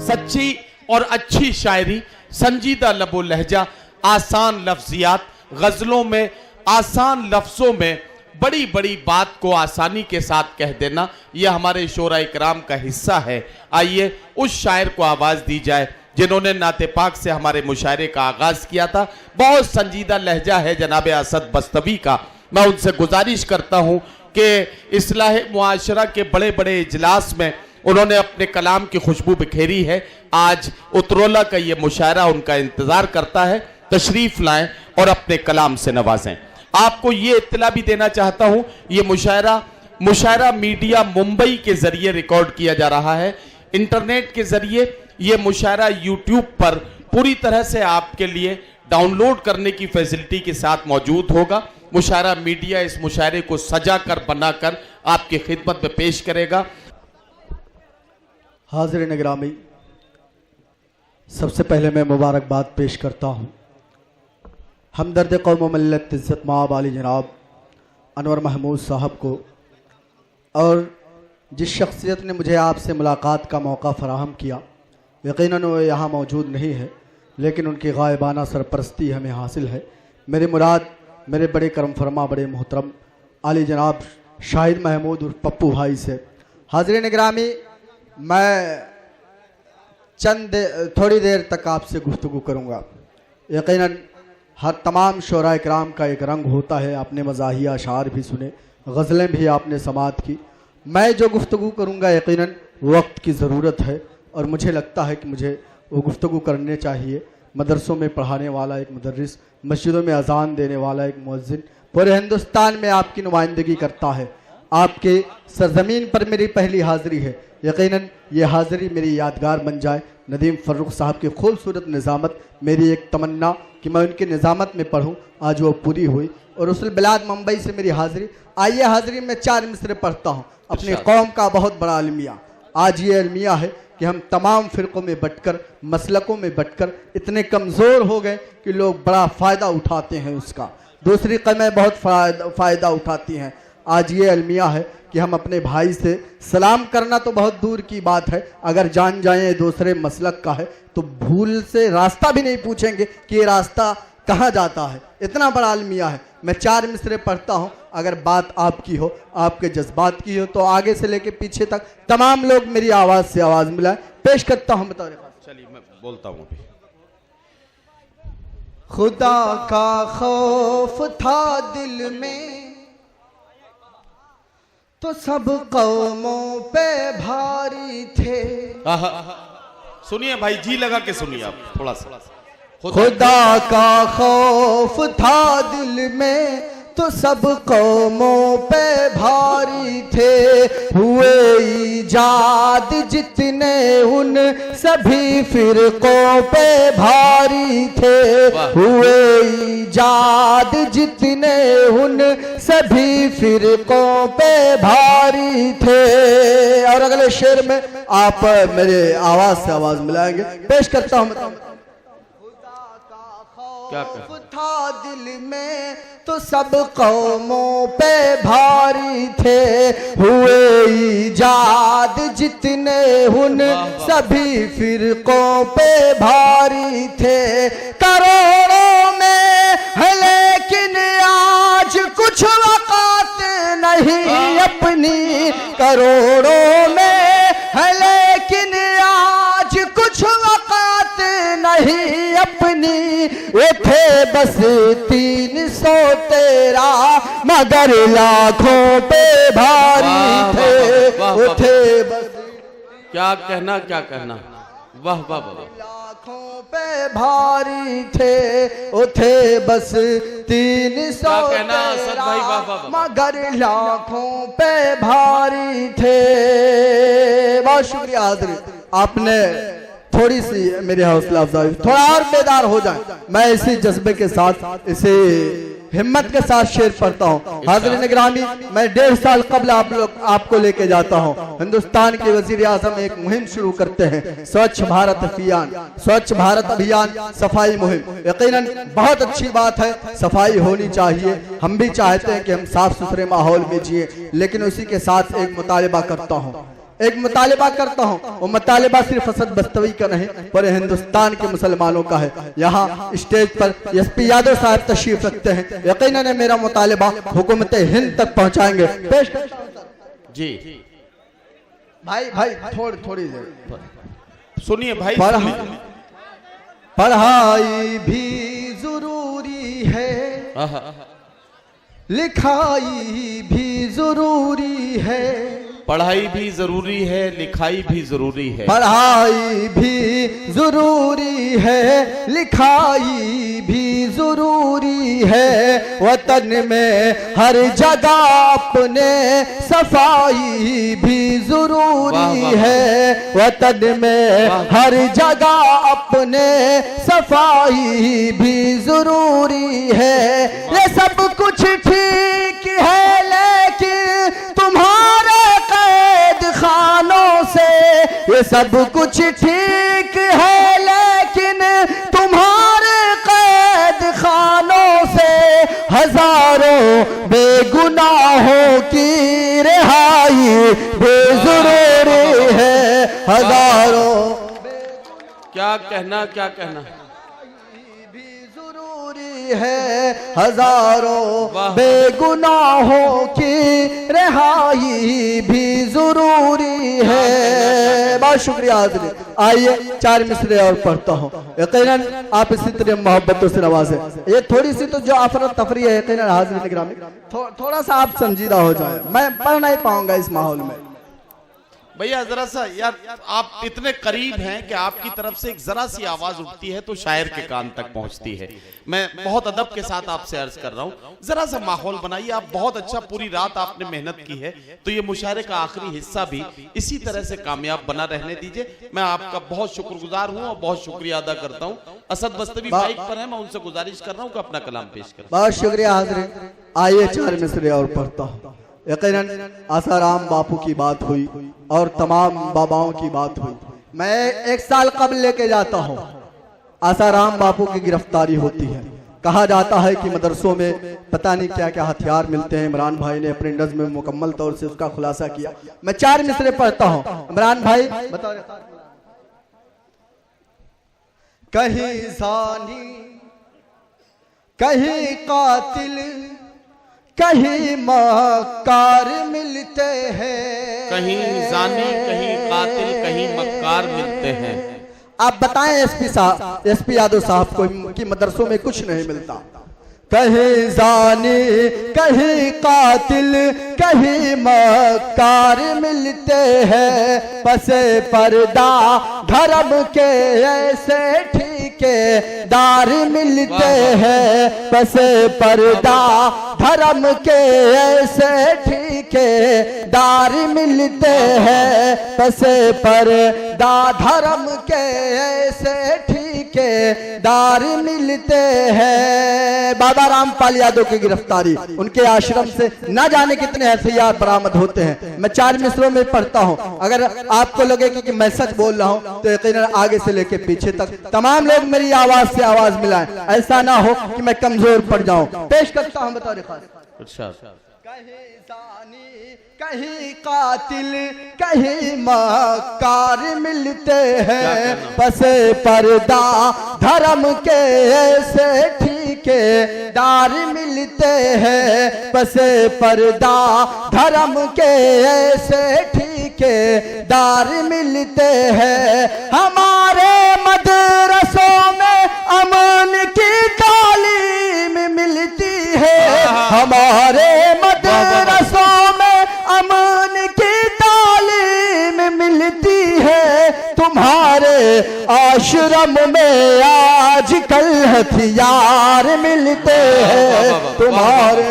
सच्ची और अच्छी शायरी, संजीदा लबो लहजा, आसान लफ्जियात, गजलों में आसान लफ्जों में बड़ी बड़ी बात को आसानी के साथ कह देना, यह हमारे शोरा इकराम का हिस्सा है। आइए उस शायर को आवाज दी जाए जिन्होंने नाते पाक से हमारे मुशायरे का आगाज किया था। बहुत संजीदा लहजा है जनाब असद बस्तवी का। मैं उनसे गुजारिश करता हूं कि इस्लाह मुआशरा के बड़े बड़े इजलास में उन्होंने अपने कलाम की खुशबू बिखेरी है। आज उतरोला का ये मुशायरा उनका इंतजार करता है, तशरीफ लाएं और अपने कलाम से नवाजें। आपको ये इत्तला भी देना चाहता हूं, ये मुशायरा मीडिया मुंबई के जरिए रिकॉर्ड किया जा रहा है। इंटरनेट के जरिए ये मुशायरा यूट्यूब पर पूरी तरह से आपके लिए डाउनलोड करने की फैसिलिटी के साथ मौजूद होगा। मुशायरा मीडिया इस मुशायरे को सजा कर बनाकर आपकी खिदमत में पेश करेगा। हाज़िरीन गिरामी, सबसे पहले मैं मुबारकबाद पेश करता हूँ हमदर्द कौम मिल्लत इज़्ज़त माब आली जनाब अनवर महमूद साहब को, और जिस शख्सियत ने मुझे आपसे मुलाकात का मौका फ़राहम किया। यकीनन वो यहाँ मौजूद नहीं है, लेकिन उनकी गायबाना सरपरस्ती हमें हासिल है। मेरी मुराद मेरे बड़े करम फरमा बड़े मोहतरम आली जनाब शाहिद महमूद और पप्पू भाई से। हाज़िरीन गिरामी, मैं थोड़ी देर तक आपसे गुफ्तगू करूँगा। यकीनन हर तमाम शोरा इकराम का एक रंग होता है। आपने मज़ाहिया अशार भी सुने, गज़लें भी आपने समात की। मैं जो गुफ्तगू करूँगा यकीनन वक्त की ज़रूरत है, और मुझे लगता है कि मुझे वो गुफ्तगू करने चाहिए। मदरसों में पढ़ाने वाला एक मुदर्रिस, मस्जिदों में अजान देने वाला एक मुअज्जिन, पूरे हिंदुस्तान में आपकी नुमाइंदगी करता है। आपके सरजमीन पर मेरी पहली हाज़िरी है। यकीनन ये हाज़िरी मेरी यादगार बन जाए। नदीम फ़र्रुख साहब की खूबसूरत निज़ामत, मेरी एक तमन्ना कि मैं उनकी निज़ामत में पढ़ूँ, आज वो पूरी हुई। और रसूल बिलाद मुंबई से मेरी हाज़िरी। आइए हाज़िरी में 4 मिसरे पढ़ता हूँ अपनी कौम का बहुत बड़ा अलमिया। आज ये अलमिया है कि हम तमाम फ़िरक़ों में बटकर, मसलकों में बटकर इतने कमज़ोर हो गए कि लोग बड़ा फ़ायदा उठाते हैं उसका, दूसरी कौमें बहुत फ़ायदा उठाती हैं। आज ये अलमिया है कि हम अपने भाई से सलाम करना तो बहुत दूर की बात है, अगर जान जाएं दूसरे मसलक का है तो भूल से रास्ता भी नहीं पूछेंगे कि ये रास्ता कहाँ जाता है। इतना बड़ा अलमिया है। मैं 4 मिसरे पढ़ता हूँ, अगर बात आपकी हो, आपके जज्बात की हो, तो आगे से लेके पीछे तक तमाम लोग मेरी आवाज़ से आवाज़ मिलाएं। पेश करता हूँ। बताओ, चलिए मैं बोलता हूँ। खुदा का खौफ था दिल में तो सब कौमों पे भारी थे। सुनिए भाई, जी लगा के सुनिए आप थोड़ा सा। खुदा का खौफ था दिल में तो सब कौमों पे भारी थे। हुए ईजाद जितने उन सभी फिरकों पे भारी थे। हुए ईजाद जितने उन सभी फिरकों पे भारी थे। और अगले शेर में आप मेरे आवाज से आवाज मिलाएंगे। पेश करता हूँ। क्या था दिल में तो सब कौमों पे भारी थे। हुए ईजाद जितने उन सभी फिरकों पे भारी थे। करोड़ों में है लेकिन आज कुछ वक़ात नहीं अपनी। करोड़ों में है लेकिन आज कुछ वक़ात नहीं अपनी। वो थे बस 313 मगर लाखों पे भारी थे। वो थे बस, क्या कहना। वाह वाह वाह। लाखों पे भारी थे। वो थे बस 313 मगर लाखों पे भारी थे। बहुत शुक्रिया हाज़िर, आपने थोड़ी सी मेरी हौसला अफजाई, थोड़ा और बेदार हो जाए। मैं इसी जज्बे के साथ, इसी हिम्मत के साथ शेर पढ़ता हूँ। हाज़िरीन गिरामी, मैं 1.5 साल कबल आपको लेके जाता हूँ। हिंदुस्तान के वज़ीर आज़म एक मुहिम शुरू करते हैं, स्वच्छ भारत अभियान। स्वच्छ भारत अभियान, सफाई मुहिम। यकीनन बहुत अच्छी बात है, सफाई होनी चाहिए। हम भी चाहते हैं कि हम साफ सुथरे माहौल में जिए, लेकिन उसी के साथ एक मुतालबा करता हूँ। एक मुतालिबा करता हूँ, वो मुतालिबा सिर्फ असद बस्तवी का नहीं पर हिंदुस्तान के मुसलमानों का है। यहाँ स्टेज पर एसपी यादव साहब तशरीफ रखते हैं, यकीनन मेरा मुतालिबा हुकूमत हिंद तक पहुँचाएंगे। पेश जी भाई थोड़ी देर सुनिए भाई। पढ़ाई भी जरूरी है, लिखाई भी जरूरी है। पढ़ाई भी जरूरी है, लिखाई भी जरूरी है। पढ़ाई भी जरूरी है, लिखाई भी जरूरी है। वतन में हर जगह अपने सफाई भी जरूरी है। वतन में हर जगह अपने सफाई भी जरूरी है। ये सब कुछ ठीक है लेकिन तुम्हारे कैद खानों से, ये सब कुछ ठीक है लेकिन तुम्हारे कैद खानों से हजारों बेगुनाहों की रिहाई बेजरूरी है। हजारों क्या कहना है, हजारों बेगुनाहों की रिहाई भी जरूरी है। बहुत शुक्रिया हाज़रीन। आइए 4 मिसरे और पढ़ता हूँ, यकीनन आप इसी तरह मोहब्बतों से नवाजे। ये थोड़ी सी तो जो अफरा तफरी है यकीनन हाज़रीन गिरामी थोड़ा सा आप संजीदा हो जाए, मैं पढ़ नहीं पाऊंगा इस माहौल में। भैया जरा सा यार, आप इतने करीब हैं कि आपकी तरफ से एक जरा सी आवाज उठती है तो शायर के कान तक पहुंचती है। मैं बहुत अदब के साथ आपसे अर्ज कर रहा हूं, जरा सा माहौल बनाइए। आप बहुत अच्छा, पूरी रात आपने मेहनत की है, तो ये मुशायरे का आखिरी हिस्सा भी इसी तरह से कामयाब बना रहने दीजिए। मैं आपका बहुत शुक्रगुजार हूँ और बहुत शुक्रिया अदा करता हूँ। असद बस्तवी बाइक पर है, मैं उनसे गुजारिश कर रहा हूँ कि अपना कलाम पेश करें। बहुत शुक्रिया हाज़रीन। आइए 4 मिसरे और पढ़ता हूँ। यकीनन आसाराम बापू की बात हुई और तमाम बाबाओं की बात हुई। मैं 1 साल कबल लेके जाता हूँ, आसाराम बापू की गिरफ्तारी होती है। कहा जाता है कि मदरसों में पता नहीं क्या क्या हथियार मिलते हैं। इमरान भाई ने अपने नज़्म में मुकम्मल तौर से उसका खुलासा किया। मैं 4 मिसरे पढ़ता हूँ। इमरान भाई बताओ। कहीं जानी कहीं कातिल कहीं मक्कार मिलते हैं। कहीं जानी कहीं कातिल कहीं मक्कार मिलते हैं। आप बताएं एसपी यादव साहब को कि मदरसों में कुछ नहीं मिलता। कहीं जानी कहीं कातिल कहीं मक्कार मिलते हैं। पसे पर्दा धर्म के ऐसे ठेकेदार मिलते हैं। पसे पर्दा धर्म के ऐसे ठेकेदार मिलते हैं। पसे पर्दा धर्म के ऐसे ठेकेदार मिलते हैं। बाबा रामपाल यादव की गिरफ्तारी, उनके आश्रम से न जाने कितने हथियार बरामद होते हैं। मैं 4 मिसरों में पढ़ता हूं। अगर आपको लगे कि मैं सच बोल रहा हूं तो यकीनन आगे से लेके पीछे तक तमाम लोग मेरी आवाज से आवाज मिलाएं, ऐसा ना हो कि मैं कमजोर पड़ जाऊं। पेश करता हूं, बताओ कहीं जानी कहीं कातिल कहीं मक्कार मिलते हैं। पसे पर्दा धर्म के ऐसे ठेकेदार मिलते हैं। पसे पर्दा धर्म के ऐसे ठेकेदार मिलते हैं। हमारे मदरसों में अमन की तालीम मिलती है। हमारे मदरसों में अमन की तालीम मिलती है। तुम्हारे आश्रम में आजकल हथियार मिलते हैं। तुम्हारे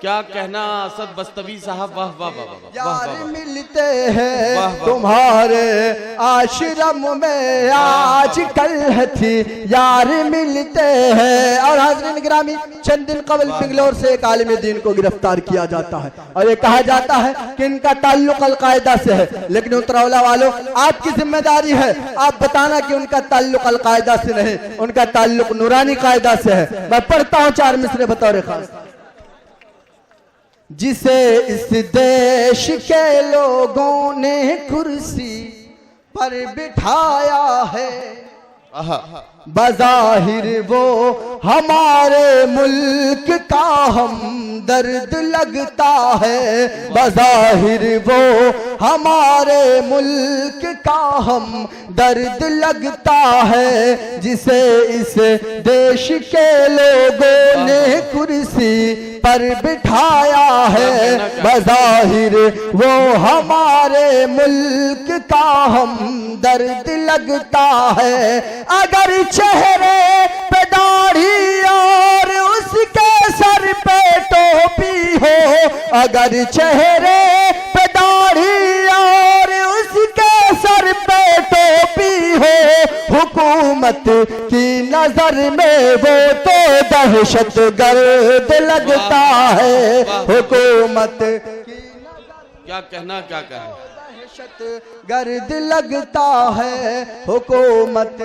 क्या कहना असद बस्तवी साहब, वाह वाह वाह वाह यार मिलते हैं। तुम्हारे आश्रम में आजकल हथियार मिलते हैं। और हाज़रीन गिरामी, चंद दिन कबल बेंगलोर से एक आलिम दीन को गिरफ्तार किया जाता है और ये कहा जाता है कि इनका ताल्लुक अलकायदा से है। लेकिन उतरौला वालों, आपकी जिम्मेदारी है आप बताना कि उनका ताल्लुक अलकायदा से नहीं, उनका ताल्लुक नूरानी कायदा से है। मैं पढ़ता हूँ 4 मिसरे बतौर खास। जिसे इस देश के लोगों ने कुर्सी पर बिठाया है, बज़ाहिर वो हमारे मुल्क का हम दर्द लगता है, बज़ाहिर वो हमारे मुल्क का हम दर्द लगता है, जिसे इस देश के लोगों ने कुर्सी पर बिठाया है, बज़ाहिर वो हमारे मुल्क का हम दर्द लगता है। अगर चेहरे पे दाढ़ी और उसके सर पे टोपी हो, अगर चेहरे पे दाढ़ी और उसके सर पे टोपी हो, हुकूमत की नजर में वो तो दहशत गर्द लगता है, हुकूमत क्या कहना, क्या कहना, दहशत गर्द लगता है, हुकूमत